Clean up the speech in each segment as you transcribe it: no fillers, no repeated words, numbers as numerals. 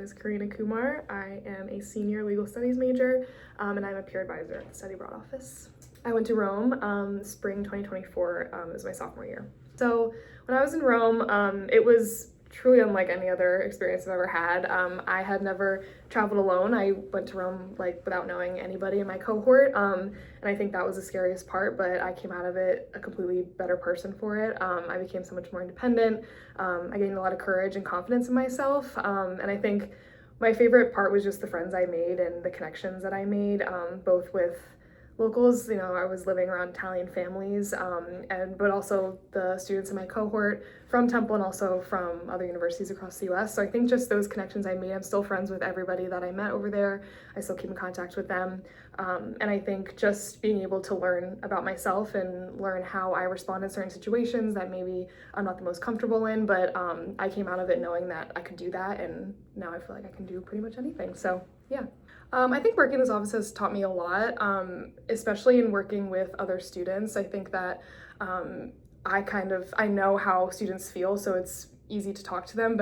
is Kareena Kumar. I am a senior legal studies major, and I'm a peer advisor at the Study Abroad office. I went to Rome spring 2024 as my sophomore year. So when I was in Rome, it was truly unlike any other experience I've ever had. I had never traveled alone. I went to Rome without knowing anybody in my cohort, and I think that was the scariest part, but I came out of it a completely better person for it. I became so much more independent. I gained a lot of courage and confidence in myself, and I think my favorite part was just the friends I made and the connections that I made, both with locals. I was living around Italian families, but also the students in my cohort from Temple and also from other universities across the US. So I think just those connections I made, I'm still friends with everybody that I met over there. I still keep in contact with them. And I think just being able to learn about myself and learn how I respond in certain situations that maybe I'm not the most comfortable in, but I came out of it knowing that I could do that, and now I feel like I can do pretty much anything. So yeah. I think working in this office has taught me a lot, especially in working with other students. I think that I know how students feel, so it's easy to talk to them,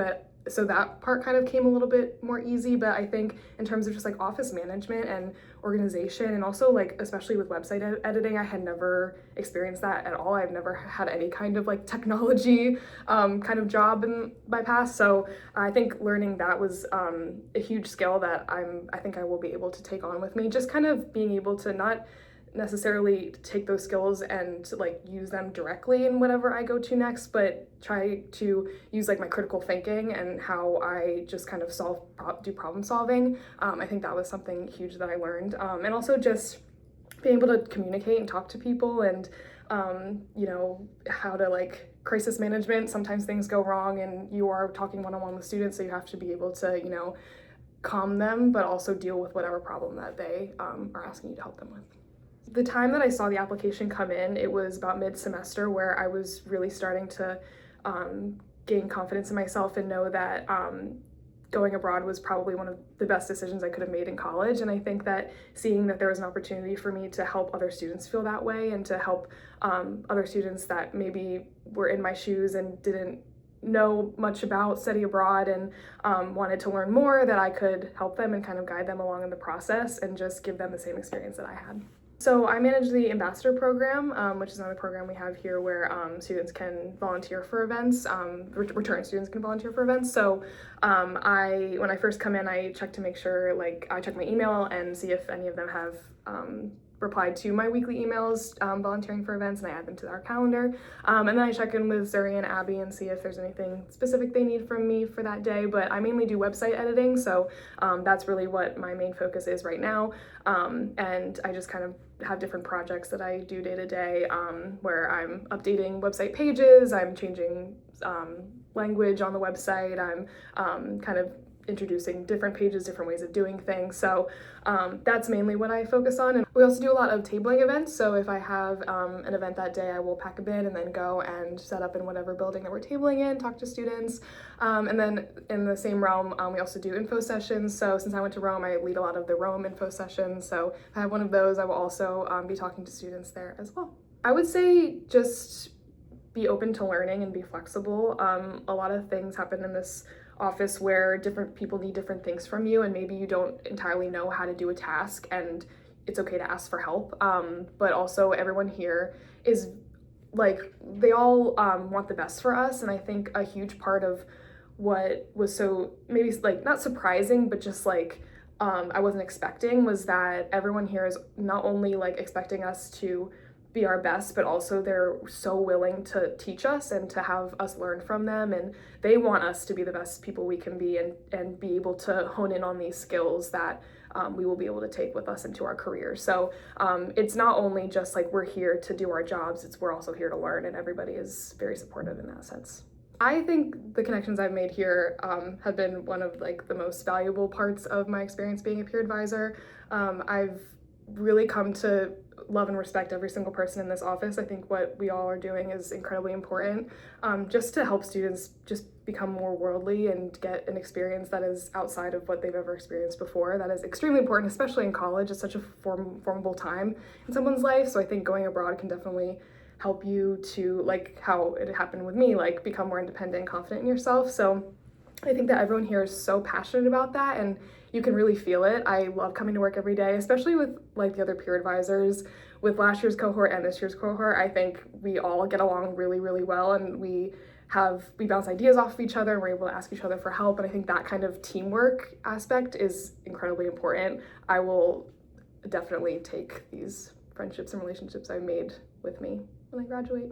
so that part kind of came a little bit more easy. But I think in terms of just office management and organization, and also especially with website editing, I had never experienced that at all. I've never had any kind of technology kind of job in my past. So I think learning that was a huge skill that I think I will be able to take on with me. Just kind of being able to not necessarily take those skills and use them directly in whatever I go to next, but try to use my critical thinking and how I just kind of do problem solving. I think that was something huge that I learned, and also just being able to communicate and talk to people, and how to crisis management. Sometimes things go wrong and you are talking one-on-one with students, so you have to be able to calm them, but also deal with whatever problem that they are asking you to help them with. The time that I saw the application come in, it was about mid-semester, where I was really starting to gain confidence in myself and know that going abroad was probably one of the best decisions I could have made in college. And I think that seeing that there was an opportunity for me to help other students feel that way, and to help other students that maybe were in my shoes and didn't know much about study abroad and wanted to learn more, that I could help them and kind of guide them along in the process and just give them the same experience that I had. So I manage the ambassador program, which is another program we have here where students can volunteer for events, return students can volunteer for events. So when I first come in, I check to make sure, I check my email and see if any of them have replied to my weekly emails volunteering for events, and I add them to our calendar. And then I check in with Zuri and Abby and see if there's anything specific they need from me for that day. But I mainly do website editing, so that's really what my main focus is right now. And I just kind of have different projects that I do day to day, where I'm updating website pages, I'm changing language on the website, I'm kind of introducing different pages, different ways of doing things. So that's mainly what I focus on. And we also do a lot of tabling events. So if I have an event that day, I will pack a bin and then go and set up in whatever building that we're tabling in, talk to students. And then in the same realm, we also do info sessions. So since I went to Rome, I lead a lot of the Rome info sessions. So if I have one of those, I will also be talking to students there as well. I would say just be open to learning and be flexible. A lot of things happen in this office where different people need different things from you, and maybe you don't entirely know how to do a task, and it's okay to ask for help. But also everyone here is they all want the best for us, and I think a huge part of what was so maybe not surprising, but just I wasn't expecting, was that everyone here is not only expecting us to be our best, but also they're so willing to teach us and to have us learn from them, and they want us to be the best people we can be, and be able to hone in on these skills that we will be able to take with us into our careers. So it's not only just we're here to do our jobs, we're also here to learn, and everybody is very supportive in that sense. I think the connections I've made here have been one of the most valuable parts of my experience being a peer advisor. I've really come to love and respect every single person in this office. I think what we all are doing is incredibly important, just to help students just become more worldly and get an experience that is outside of what they've ever experienced before. That is extremely important, especially in college. It's such a formidable time in someone's life. So I think going abroad can definitely help you to, how it happened with me, become more independent and confident in yourself. So I think that everyone here is so passionate about that, and you can really feel it. I love coming to work every day, especially with like the other peer advisors. With last year's cohort and this year's cohort, I think we all get along really, really well, and we bounce ideas off of each other, and we're able to ask each other for help. And I think that kind of teamwork aspect is incredibly important. I will definitely take these friendships and relationships I've made with me when I graduate.